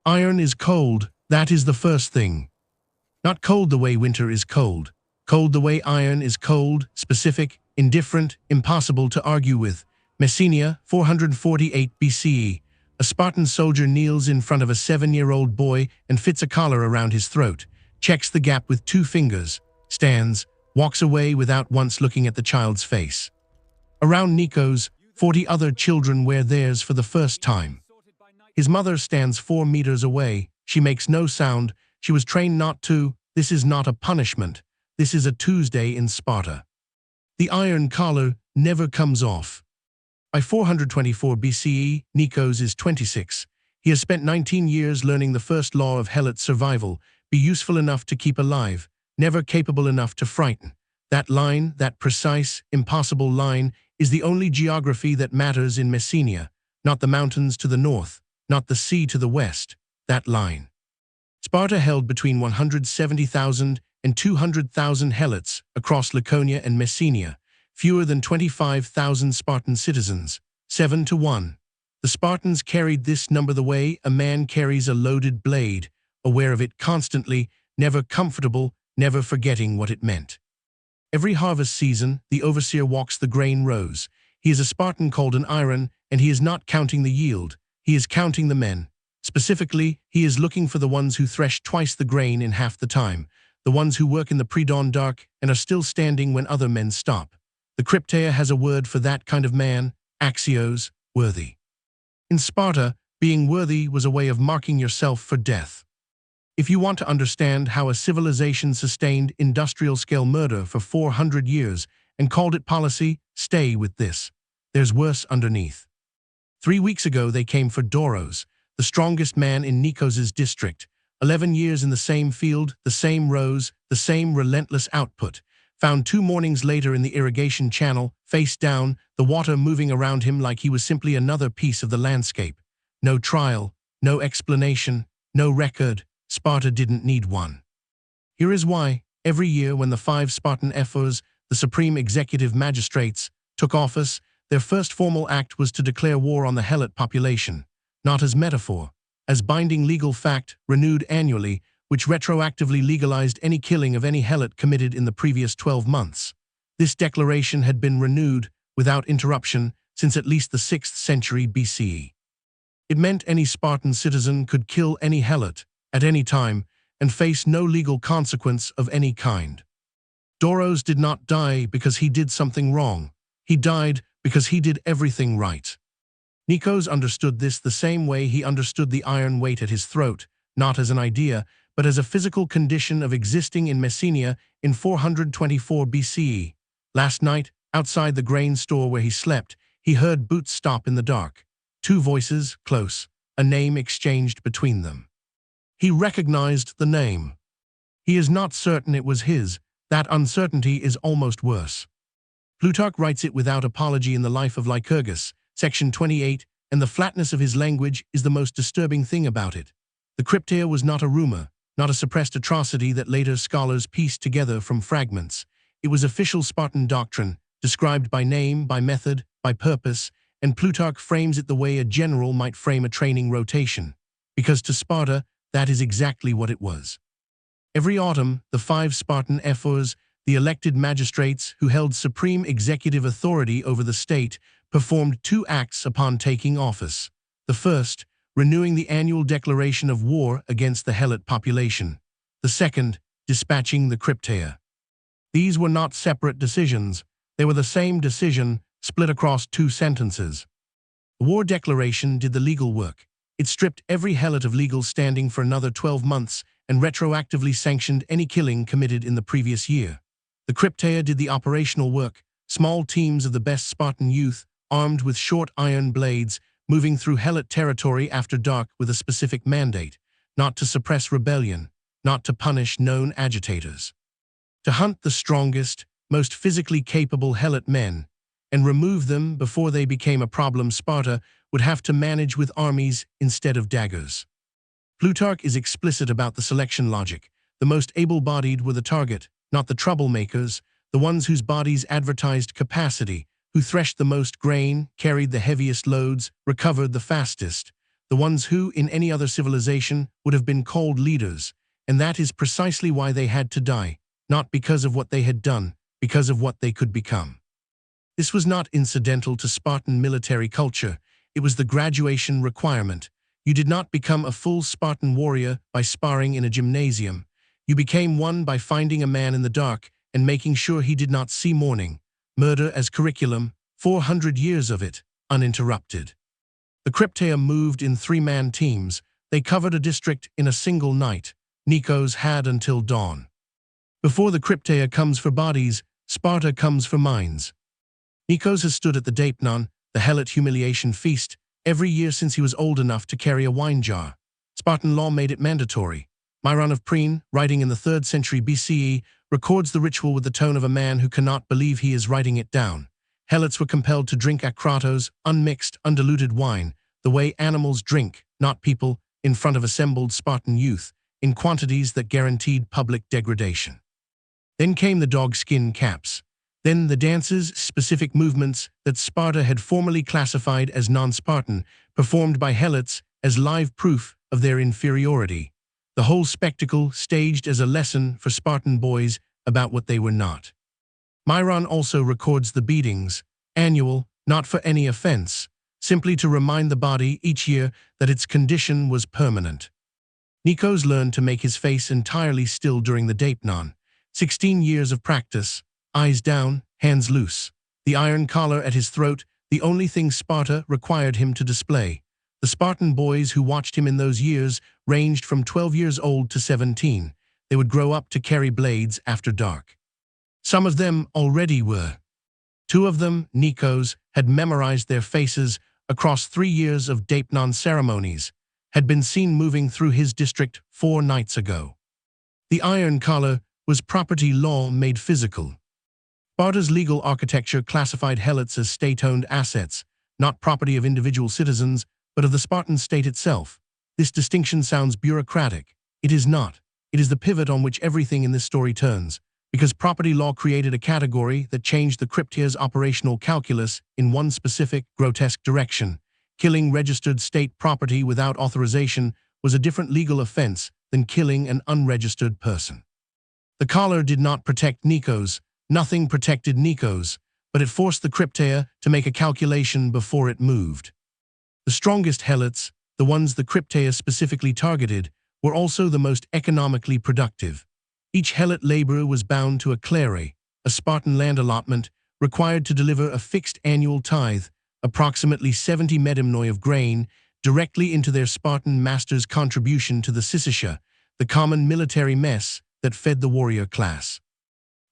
Iron is cold, that is the first thing. Not cold the way winter is cold. Cold the way iron is cold, specific, indifferent, impossible to argue with. Messenia, 448 BCE. A Spartan soldier kneels in front of a 7-year-old boy and fits a collar around his throat, checks the gap with 2 fingers, stands, walks away without once looking at the child's face. Around Nikos, 40 other children wear theirs for the first time. His mother stands 4 meters away. She makes no sound. She was trained not to. This is not a punishment. This is a Tuesday in Sparta. The iron collar never comes off. By 424 BCE, Nikos is 26. He has spent 19 years learning the first law of Helot survival: be useful enough to keep alive, never capable enough to frighten. That line, that precise, impossible line, is the only geography that matters in Messenia, not the mountains to the north, not the sea to the west, that line. Sparta held between 170,000 and 200,000 Helots across Laconia and Messenia, fewer than 25,000 Spartan citizens, 7 to 1. The Spartans carried this number the way a man carries a loaded blade, aware of it constantly, never comfortable, never forgetting what it meant. Every harvest season, the overseer walks the grain rows. He is a Spartan called an iron, and he is not counting the yield. He is counting the men. Specifically, he is looking for the ones who thresh twice the grain in half the time, the ones who work in the pre-dawn dark and are still standing when other men stop. The Krypteia has a word for that kind of man: axios, worthy. In Sparta, being worthy was a way of marking yourself for death. If you want to understand how a civilization sustained industrial-scale murder for 400 years and called it policy, stay with this. There's worse underneath. 3 weeks ago they came for Doros, the strongest man in Nikos's district. 11 years in the same field, the same rows, the same relentless output. Found 2 mornings later in the irrigation channel, face down, the water moving around him like he was simply another piece of the landscape. No trial, no explanation, no record. Sparta didn't need one. Here is why. Every year when the 5 Spartan ephors, the supreme executive magistrates, took office, their first formal act was to declare war on the Helot population, not as metaphor, as binding legal fact renewed annually, which retroactively legalized any killing of any Helot committed in the previous 12 months. This declaration had been renewed, without interruption, since at least the 6th century BCE. It meant any Spartan citizen could kill any Helot, at any time, and face no legal consequence of any kind. Doros did not die because he did something wrong. He died because he did everything right. Nikos understood this the same way he understood the iron weight at his throat, not as an idea, but as a physical condition of existing in Messenia in 424 BCE. Last night, outside the grain store where he slept, he heard boots stop in the dark. 2 voices, close, a name exchanged between them. He recognized the name. He is not certain it was his. That uncertainty is almost worse. Plutarch writes it without apology in the Life of Lycurgus, section 28, and the flatness of his language is the most disturbing thing about it. The Krypteia was not a rumor, not a suppressed atrocity that later scholars pieced together from fragments. It was official Spartan doctrine, described by name, by method, by purpose, and Plutarch frames it the way a general might frame a training rotation. Because to Sparta, that is exactly what it was. Every autumn, the 5 Spartan ephors, the elected magistrates who held supreme executive authority over the state, performed 2 acts upon taking office. The first, renewing the annual declaration of war against the Helot population. The second, dispatching the Krypteia. These were not separate decisions. They were the same decision, split across 2 sentences. The war declaration did the legal work. It stripped every Helot of legal standing for another 12 months and retroactively sanctioned any killing committed in the previous year. The Krypteia did the operational work. Small teams of the best Spartan youth, armed with short iron blades, moving through Helot territory after dark with a specific mandate: not to suppress rebellion, not to punish known agitators. To hunt the strongest, most physically capable Helot men, and remove them before they became a problem Sparta would have to manage with armies instead of daggers. Plutarch is explicit about the selection logic. The most able-bodied were the target, not the troublemakers, the ones whose bodies advertised capacity, who threshed the most grain, carried the heaviest loads, recovered the fastest. the ones who, in any other civilization, would have been called leaders, and that is precisely why they had to die, not because of what they had done, because of what they could become. This was not incidental to Spartan military culture, it was the graduation requirement. You did not become a full Spartan warrior by sparring in a gymnasium. You became one by finding a man in the dark and making sure he did not see morning. Murder as curriculum, 400 years of it, uninterrupted. The Krypteia moved in three-man teams. They covered a district in a single night. Nikos had until dawn. Before the Krypteia comes for bodies, Sparta comes for minds. Nikos has stood at the deipnon, the Helot humiliation feast, every year since he was old enough to carry a wine jar. Spartan law made it mandatory. Myron of Priene, writing in the 3rd century BCE, records the ritual with the tone of a man who cannot believe he is writing it down. Helots were compelled to drink akratos, unmixed, undiluted wine, the way animals drink, not people, in front of assembled Spartan youth, in quantities that guaranteed public degradation. Then came the dog-skin caps. Then the dances, specific movements that Sparta had formerly classified as non-Spartan, performed by Helots as live proof of their inferiority. The whole spectacle staged as a lesson for Spartan boys about what they were not. Myron also records the beatings, annual, not for any offense, simply to remind the body each year that its condition was permanent. Nikos learned to make his face entirely still during the deipnon. 16 years of practice, eyes down, hands loose. The iron collar at his throat, the only thing Sparta required him to display. The Spartan boys who watched him in those years ranged from 12 years old to 17. They would grow up to carry blades after dark. Some of them already were. 2 of them, Nikos, had memorized their faces across 3 years of deipnon ceremonies, had been seen moving through his district 4 nights ago. The iron collar was property law made physical. Sparta's legal architecture classified helots as state-owned assets, not property of individual citizens, but of the Spartan state itself. This distinction sounds bureaucratic. It is not. It is the pivot on which everything in this story turns, because property law created a category that changed the Krypteia's operational calculus in one specific, grotesque direction. Killing registered state property without authorization was a different legal offense than killing an unregistered person. The collar did not protect Nikos. Nothing protected Nikos, but it forced the Krypteia to make a calculation before it moved. The strongest helots, the ones the Krypteia specifically targeted, were also the most economically productive. Each helot laborer was bound to a clere, a Spartan land allotment, required to deliver a fixed annual tithe, approximately 70 medimnoi of grain, directly into their Spartan master's contribution to the syssitia, the common military mess that fed the warrior class.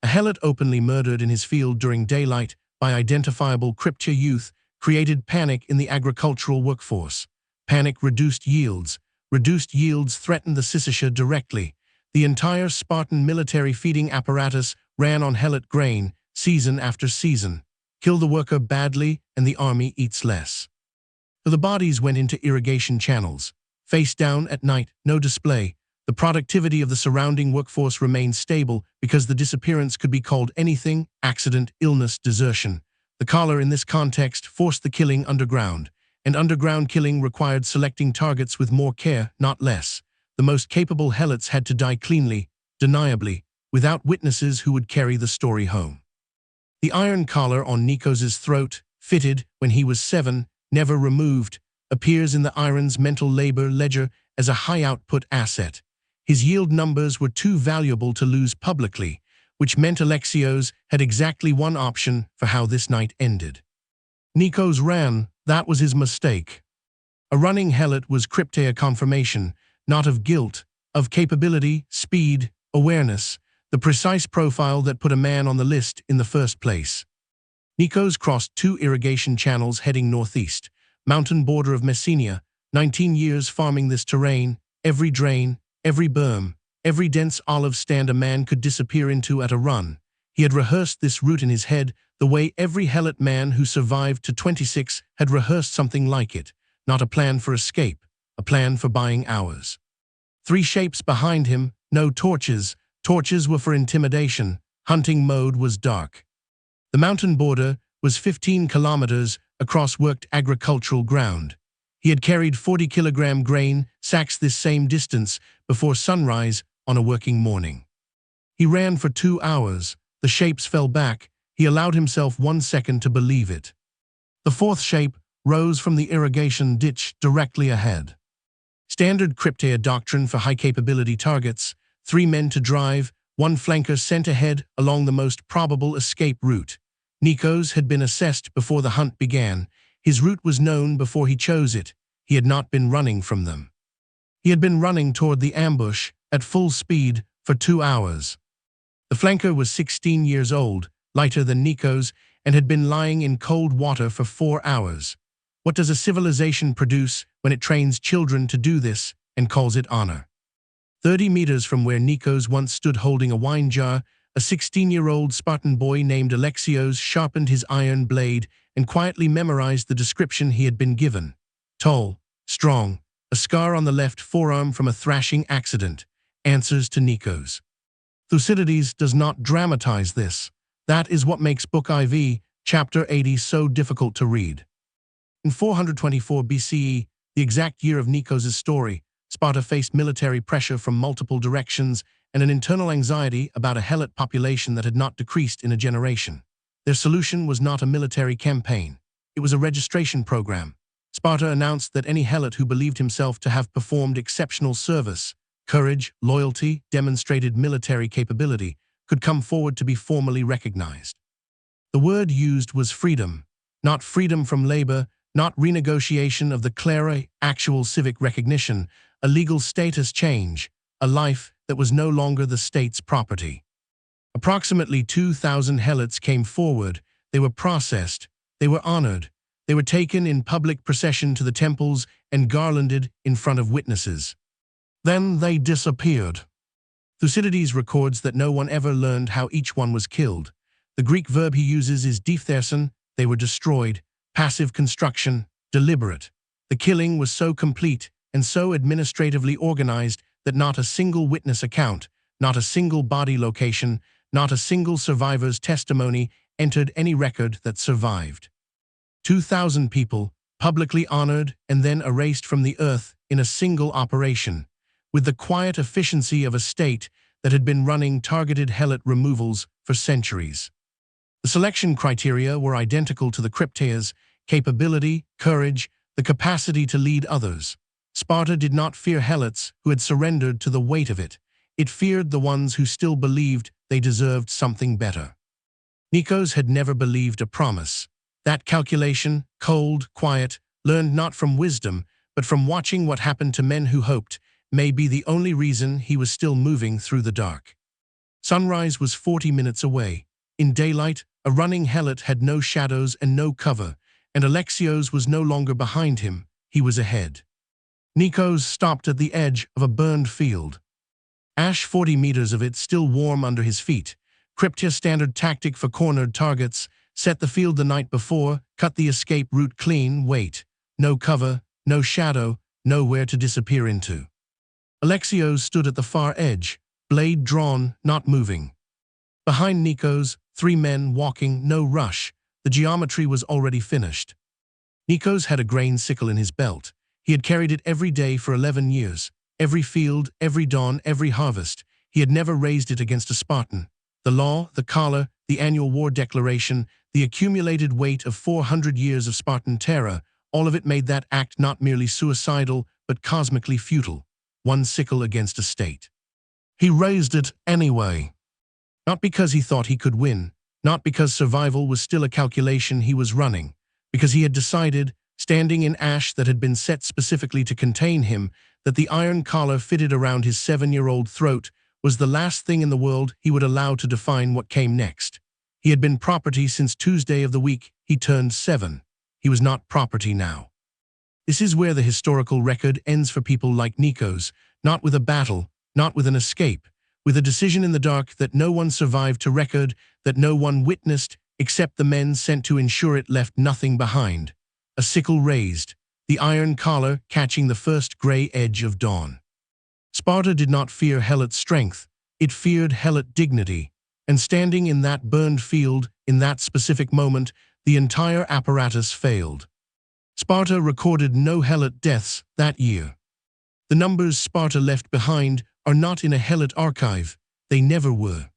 A helot openly murdered in his field during daylight by identifiable Krypteia youth created panic in the agricultural workforce. Panic reduced yields. Reduced yields threatened the syssitia directly. The entire Spartan military feeding apparatus ran on helot grain, season after season. Kill the worker badly, and the army eats less. So the bodies went into irrigation channels. Face down at night, no display. The productivity of the surrounding workforce remained stable because the disappearance could be called anything: accident, illness, desertion. The collar in this context forced the killing underground, and underground killing required selecting targets with more care, not less. The most capable helots had to die cleanly, deniably, without witnesses who would carry the story home. The iron collar on Nikos's throat, fitted when he was 7, never removed, appears in the iron's mental labor ledger as a high-output asset. His yield numbers were too valuable to lose publicly, which meant Alexios had exactly one option for how this night ended. Nikos ran, that was his mistake. A running helot was Krypteia confirmation, not of guilt, of capability, speed, awareness, the precise profile that put a man on the list in the first place. Nikos crossed 2 irrigation channels heading northeast, mountain border of Messenia, 19 years farming this terrain, every drain, every berm, every dense olive stand a man could disappear into at a run. He had rehearsed this route in his head the way every helot man who survived to 26 had rehearsed something like it, not a plan for escape, a plan for buying hours. 3 shapes behind him, no torches. Torches were for intimidation. Hunting mode was dark. The mountain border was 15 kilometers across worked agricultural ground. He had carried 40-kilogram grain sacks this same distance before sunrise on a working morning. He ran for 2 hours. The shapes fell back. He allowed himself 1 second to believe it. The fourth shape rose from the irrigation ditch directly ahead. Standard Krypteia doctrine for high-capability targets: 3 men to drive, 1 flanker sent ahead along the most probable escape route. Nikos had been assessed before the hunt began. His route was known before he chose it. He had not been running from them. He had been running toward the ambush at full speed for 2 hours. The flanker was 16 years old, lighter than Nikos, and had been lying in cold water for 4 hours. What does a civilization produce when it trains children to do this and calls it honor? 30 meters from where Nikos once stood holding a wine jar, a 16-year-old Spartan boy named Alexios sharpened his iron blade and quietly memorized the description he had been given. Tall, strong, a scar on the left forearm from a thrashing accident. Answers to Nikos. Thucydides does not dramatize this. That is what makes Book IV, Chapter 80 so difficult to read. In 424 BCE, the exact year of Nikos' story, Sparta faced military pressure from multiple directions and an internal anxiety about a Helot population that had not decreased in a generation. Their solution was not a military campaign. It was a registration program. Sparta announced that any Helot who believed himself to have performed exceptional service, courage, loyalty, demonstrated military capability, could come forward to be formally recognized. The word used was freedom, not freedom from labor, not renegotiation of the clera, actual civic recognition, a legal status change, a life that was no longer the state's property. Approximately 2,000 Helots came forward. They were processed, they were honored, they were taken in public procession to the temples and garlanded in front of witnesses. Then they disappeared. Thucydides records that no one ever learned how each one was killed. The Greek verb he uses is diphtheresin. They were destroyed. Passive construction, deliberate. The killing was so complete and so administratively organized that not a single witness account, not a single body location, not a single survivor's testimony entered any record that survived. 2,000 people, publicly honored and then erased from the earth in a single operation, with the quiet efficiency of a state that had been running targeted Helot removals for centuries. The selection criteria were identical to the Krypteia's: capability, courage, the capacity to lead others. Sparta did not fear Helots who had surrendered to the weight of it. It feared the ones who still believed they deserved something better. Nikos had never believed a promise. That calculation, cold, quiet, learned not from wisdom, but from watching what happened to men who hoped, may be the only reason he was still moving through the dark. Sunrise was 40 minutes away. In daylight, a running Helot had no shadows and no cover, and Alexios was no longer behind him, he was ahead. Nikos stopped at the edge of a burned field. Ash 40 meters of it still warm under his feet. Krypteia standard tactic for cornered targets: set the field the night before, cut the escape route clean, wait. No cover, no shadow, nowhere to disappear into. Alexios stood at the far edge, blade drawn, not moving. Behind Nikos, 3 men walking, no rush. The geometry was already finished. Nikos had a grain sickle in his belt. He had carried it every day for 11 years. Every field, every dawn, every harvest. He had never raised it against a Spartan. The law, the collar, the annual war declaration, the accumulated weight of 400 years of Spartan terror, all of it made that act not merely suicidal, but cosmically futile. One sickle against a state. He raised it anyway. Not because he thought he could win, not because survival was still a calculation he was running, because he had decided, standing in ash that had been set specifically to contain him, that the iron collar fitted around his 7-year-old throat was the last thing in the world he would allow to define what came next. He had been property since Tuesday of the week he turned 7. He was not property now. This is where the historical record ends for people like Nikos, not with a battle, not with an escape, with a decision in the dark that no one survived to record, that no one witnessed, except the men sent to ensure it left nothing behind. A sickle raised, the iron collar catching the first gray edge of dawn. Sparta did not fear Helot's strength, it feared Helot dignity, and standing in that burned field, in that specific moment, the entire apparatus failed. Sparta recorded no Helot deaths that year. The numbers Sparta left behind are not in a Helot archive. They never were.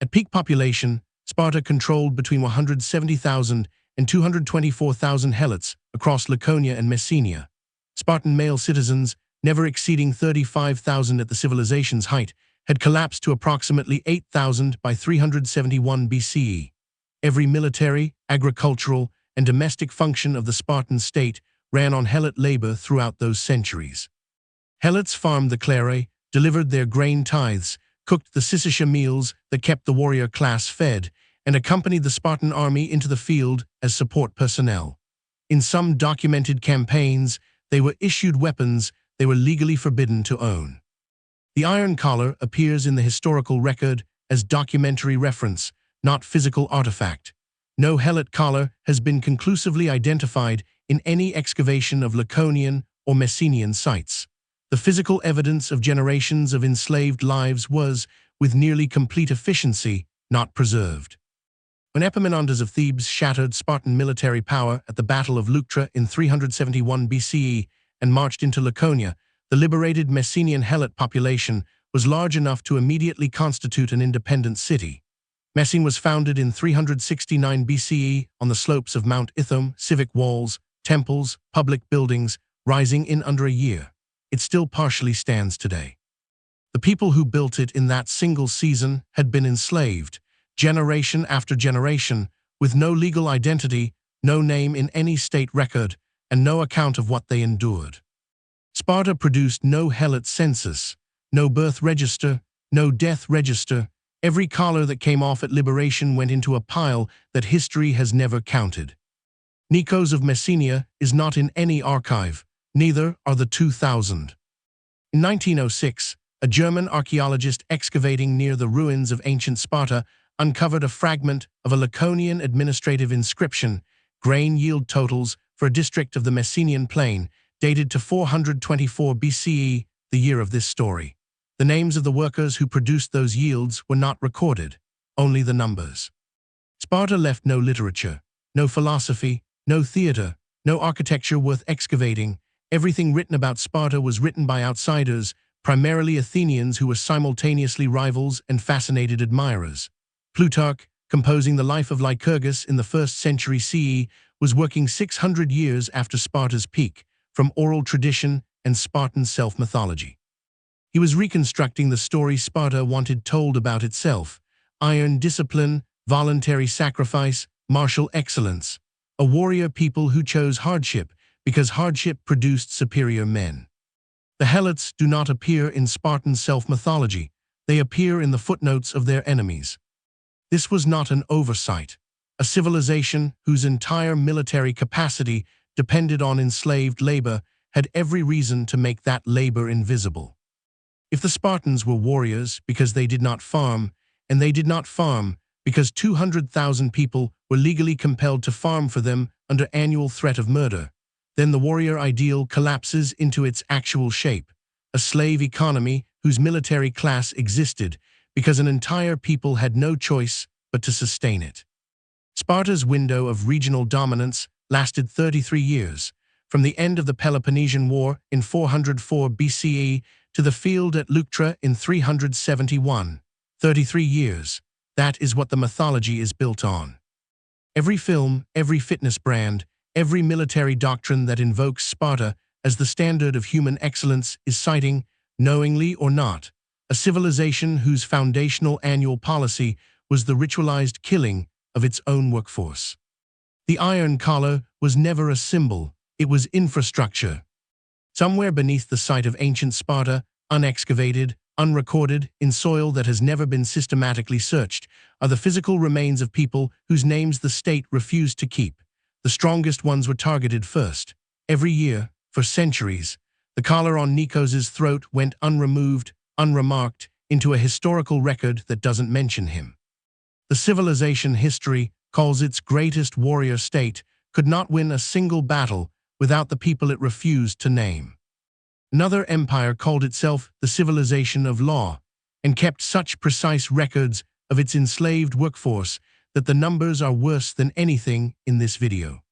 At peak population, Sparta controlled between 170,000 and 224,000 Helots across Laconia and Messenia. Spartan male citizens, never exceeding 35,000 at the civilization's height, had collapsed to approximately 8,000 by 371 BCE. Every military, agricultural, and domestic function of the Spartan state ran on Helot labor throughout those centuries. Helots farmed the clare, delivered their grain tithes, cooked the syssitia meals that kept the warrior class fed, and accompanied the Spartan army into the field as support personnel. In some documented campaigns, they were issued weapons they were legally forbidden to own. The iron collar appears in the historical record as documentary reference, not physical artifact. No Helot collar has been conclusively identified in any excavation of Laconian or Messenian sites. The physical evidence of generations of enslaved lives was, with nearly complete efficiency, not preserved. When Epaminondas of Thebes shattered Spartan military power at the Battle of Leuctra in 371 BCE and marched into Laconia, the liberated Messenian Helot population was large enough to immediately constitute an independent city. Messene was founded in 369 BCE on the slopes of Mount Ithome, civic walls, temples, public buildings, rising in under a year. It still partially stands today. The people who built it in that single season had been enslaved, generation after generation, with no legal identity, no name in any state record, and no account of what they endured. Sparta produced no Helot census, no birth register, no death register. Every collar that came off at liberation went into a pile that history has never counted. Helots of Messenia is not in any archive, neither are the 2,000. In 1906, a German archaeologist excavating near the ruins of ancient Sparta uncovered a fragment of a Laconian administrative inscription, grain yield totals for a district of the Messenian plain, dated to 424 BCE, the year of this story. The names of the workers who produced those yields were not recorded, only the numbers. Sparta left no literature, no philosophy, no theater, no architecture worth excavating. Everything written about Sparta was written by outsiders, primarily Athenians who were simultaneously rivals and fascinated admirers. Plutarch, composing the life of Lycurgus in the 1st century CE, was working 600 years after Sparta's peak, from oral tradition and Spartan self-mythology. He was reconstructing the story Sparta wanted told about itself: iron discipline, voluntary sacrifice, martial excellence. A warrior people who chose hardship because hardship produced superior men. The Helots do not appear in Spartan self-mythology. They appear in the footnotes of their enemies. This was not an oversight. A civilization whose entire military capacity depended on enslaved labor had every reason to make that labor invisible. If the Spartans were warriors because they did not farm, and they did not farm because 200,000 people were legally compelled to farm for them under annual threat of murder, then the warrior ideal collapses into its actual shape, a slave economy whose military class existed because an entire people had no choice but to sustain it. Sparta's window of regional dominance lasted 33 years, from the end of the Peloponnesian War in 404 BCE to the field at Leuctra in 371. 33 years. That is what the mythology is built on. Every film, every fitness brand, every military doctrine that invokes Sparta as the standard of human excellence is citing, knowingly or not, a civilization whose foundational annual policy was the ritualized killing of its own workforce. The iron collar was never a symbol, it was infrastructure. Somewhere beneath the site of ancient Sparta, unexcavated, unrecorded, in soil that has never been systematically searched, are the physical remains of people whose names the state refused to keep. The strongest ones were targeted first. Every year, for centuries, the collar on Nikos's throat went unremoved, unremarked, into a historical record that doesn't mention him. The civilization history calls its greatest warrior state could not win a single battle without the people it refused to name. Another empire called itself the civilization of law and kept such precise records of its enslaved workforce that the numbers are worse than anything in this video.